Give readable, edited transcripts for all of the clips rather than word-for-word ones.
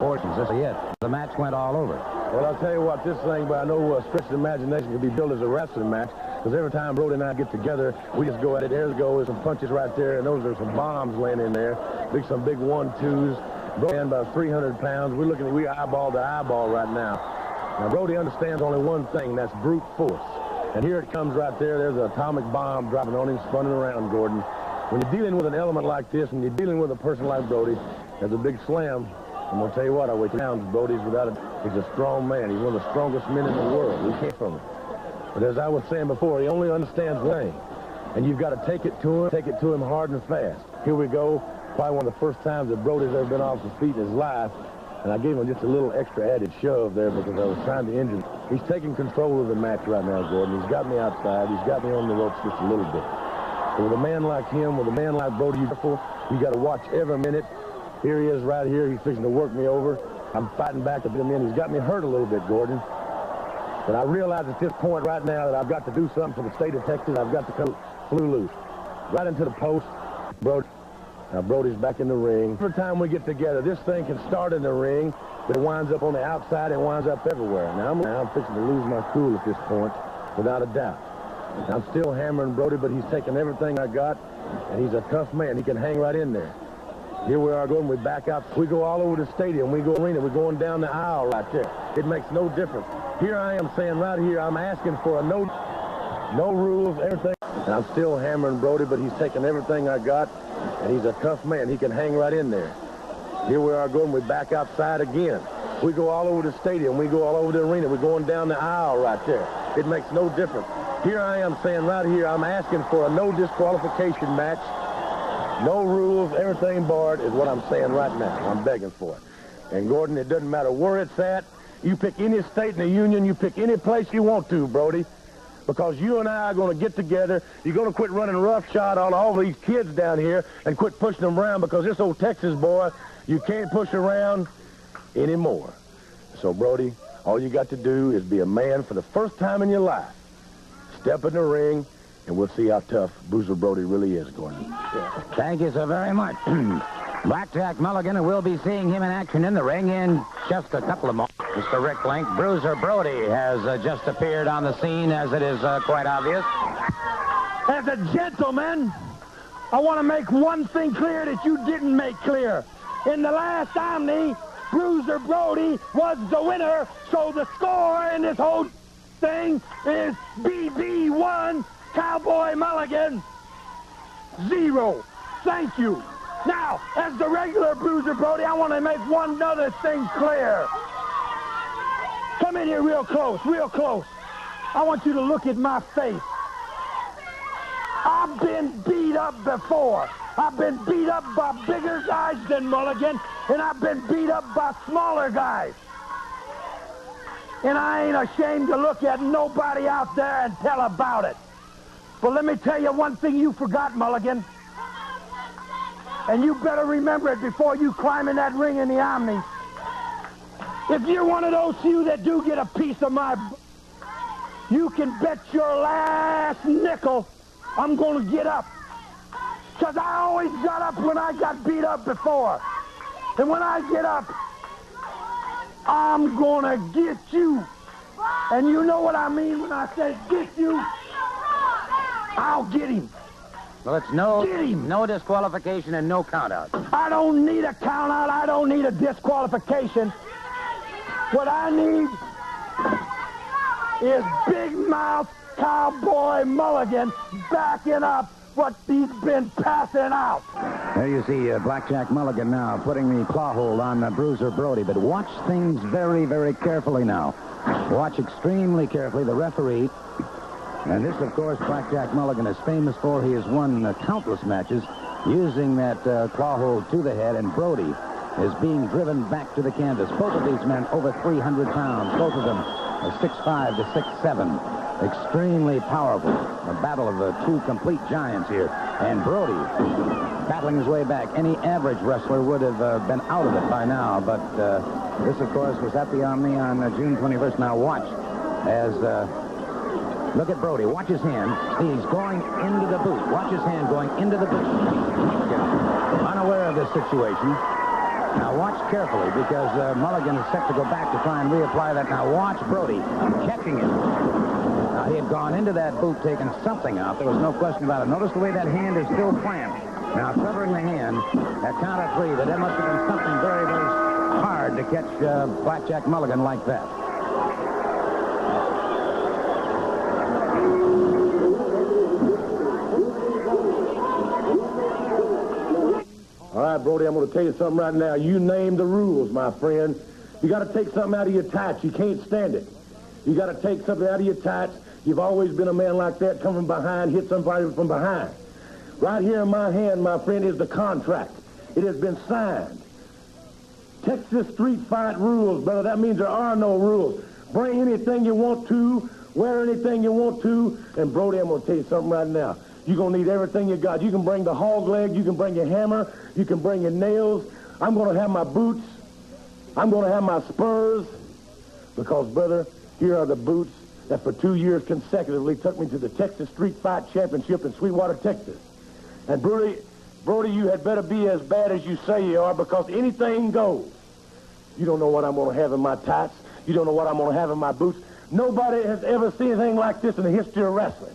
Fortunes, this is it. The match went all over. Well, I'll tell you what, this thing, but I know stretched imagination can be billed as a wrestling match, because every time Brody and I get together, we just go at it. There's some punches right there, and those are some bombs laying in there. Some big 1-2s. Brody about 300 pounds. We eyeball to eyeball right now. Now, Brody understands only one thing, that's brute force. And here it comes right there. There's an atomic bomb dropping on him, spinning around, Gordon. When you're dealing with an element like this, when you're dealing with a person like Brody, there's a big slam. I'm going to tell you what, I weigh 3 pounds. Brody's he's a strong man. He's one of the strongest men in the world. We can't from him. But as I was saying before, he only understands one thing. And you've got to take it to him hard and fast. Here we go. Probably one of the first times that Brody's ever been off his feet in his life. And I gave him just a little extra added shove there because I was trying to injure him. He's taking control of the match right now, Gordon. He's got me outside. He's got me on the ropes just a little bit. But with a man like him, with a man like Brody, you got to watch every minute. Here he is right here. He's fixing to work me over. I'm fighting back a bit. He's got me hurt a little bit, Gordon. But I realize at this point right now that I've got to do something for the state of Texas. I've got to come flew loose. Right into the post. Brody. Now Brody's back in the ring. Every time we get together, this thing can start in the ring, but it winds up on the outside and winds up everywhere. Now I'm fixing to lose my cool at this point, without a doubt. I'm still hammering Brody, but he's taking everything I got, and he's a tough man. He can hang right in there. Here we are going, we back out. We go all over the stadium. We go arena. We're going down the aisle right there. It makes no difference. Here I am saying right here, I'm asking for a no rules, everything. And I'm still hammering Brody, but he's taking everything I got, and he's a tough man. He can hang right in there. Here we are going, we back outside again. We go all over the stadium. We go all over the arena. We're going down the aisle right there. It makes no difference. Here I am saying right here, I'm asking for a no disqualification match. No rules, everything barred is what I'm saying right now. I'm begging for it. And Gordon, it doesn't matter where it's at. You pick any state in the union. You pick any place you want to, Brody. Because you and I are going to get together. You're going to quit running roughshod on all these kids down here and quit pushing them around, because this old Texas boy, you can't push around anymore. So, Brody, all you got to do is be a man for the first time in your life. Step in the ring, and we'll see how tough Bruiser Brody really is, Gordon. Yeah. Thank you so very much. Blackjack Mulligan, and we'll be seeing him in action in the ring in just a couple of moments. Mr. Rick Link, Bruiser Brody has just appeared on the scene, as it is quite obvious. As a gentleman, I want to make one thing clear that you didn't make clear. In the last Omni, Bruiser Brody was the winner, so the score in this whole thing is BB1, Cowboy Mulligan, 0. Thank you. Now, as the regular Bruiser Brody, I want to make one other thing clear. Come in here real close, real close. I want you to look at my face. I've been beat up before. I've been beat up by bigger guys than Mulligan, and I've been beat up by smaller guys. And I ain't ashamed to look at nobody out there and tell about it. But let me tell you one thing you forgot, Mulligan. And you better remember it before you climb in that ring in the Omni. If you're one of those few that do get a piece of my... You can bet your last nickel I'm going to get up. Because I always got up when I got beat up before. And when I get up, I'm going to get you. And you know what I mean when I say get you? I'll get him. Well, it's no disqualification and no count-out. I don't need a count-out. I don't need a disqualification. What I need is Big Mouth Cowboy Mulligan backing up what he's been passing out. There you see Blackjack Mulligan now putting the claw hold on Bruiser Brody. But watch things very, very carefully now. Watch extremely carefully. The referee... And this, of course, Blackjack Mulligan is famous for. He has won countless matches using that claw hold to the head, and Brody is being driven back to the canvas. Both of these men over 300 pounds. Both of them are 6'5" to 6'7". Extremely powerful. A battle of two complete giants here. And Brody battling his way back. Any average wrestler would have been out of it by now, but this, of course, was at the Omni on June 21st. Now watch as... Look at Brody. Watch his hand. He's going into the boot. Watch his hand going into the boot. Unaware of this situation. Now watch carefully because Mulligan is set to go back to try and reapply that. Now watch Brody catching it. Now he had gone into that boot taking something out. There was no question about it. Notice the way that hand is still clamped. Now covering the hand at count of 3. That must have been something very, very hard to catch Blackjack Mulligan like that. All right, Brody, I'm going to tell you something right now. You name the rules, my friend. You got to take something out of your tights. You can't stand it. You got to take something out of your tights. You've always been a man like that, come from behind, hit somebody from behind. Right here in my hand, my friend, is the contract. It has been signed. Texas street fight rules, brother. That means there are no rules. Bring anything you want to, wear anything you want to, and Brody, I'm going to tell you something right now. You're going to need everything you got. You can bring the hog leg. You can bring your hammer. You can bring your nails. I'm going to have my boots. I'm going to have my spurs. Because, brother, here are the boots that for 2 years consecutively took me to the Texas Street Fight Championship in Sweetwater, Texas. And, Brody, you had better be as bad as you say you are because anything goes. You don't know what I'm going to have in my tights. You don't know what I'm going to have in my boots. Nobody has ever seen anything like this in the history of wrestling.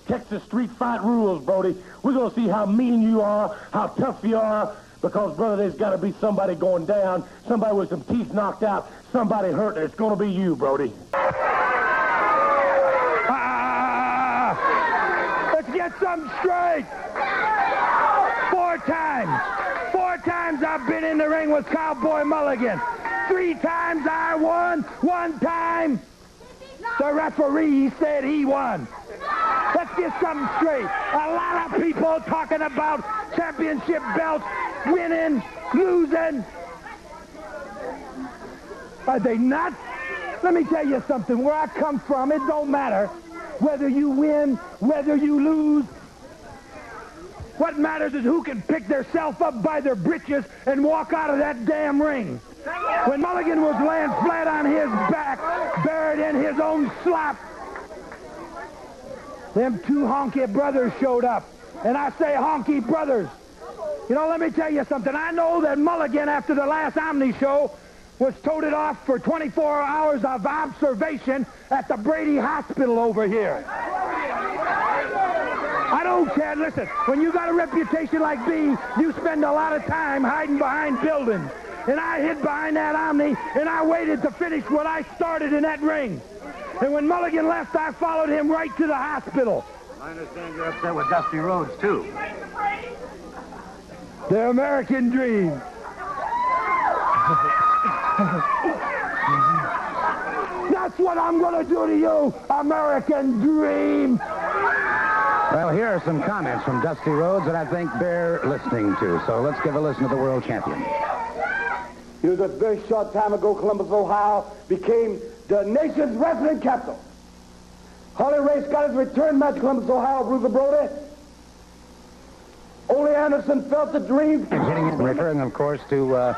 Texas street fight rules, Brody. We're going to see how mean you are, how tough you are, because, brother, there's got to be somebody going down, somebody with some teeth knocked out, somebody hurt, and it's going to be you, Brody. Let's get something straight. 4 times. 4 times I've been in the ring with Cowboy Mulligan. 3 times I won. 1 time the referee said he won. Let's get something straight. A lot of people talking about championship belts, winning, losing. Are they nuts? Let me tell you something. Where I come from, it don't matter whether you win, whether you lose. What matters is who can pick themselves up by their britches and walk out of that damn ring. When Mulligan was laying flat on his back, buried in his own slop, them 2 honky brothers showed up. And I say honky brothers. You know, let me tell you something. I know that Mulligan, after the last Omni show, was toted off for 24 hours of observation at the Brady Hospital over here. I don't care. Listen, when you got a reputation like me, you spend a lot of time hiding behind buildings. And I hid behind that Omni, and I waited to finish what I started in that ring. And when Mulligan left, I followed him right to the hospital. I understand you're upset with Dusty Rhodes, too. The American dream. That's what I'm going to do to you, American dream. Well, here are some comments from Dusty Rhodes that I think bear listening to. So let's give a listen to the world champion. You know, a very short time ago, Columbus, Ohio became the nation's wrestling capital. Harley Race got his return match, Columbus, Ohio, Bruiser Brody. Ole Anderson felt the dream. Referring, of course, to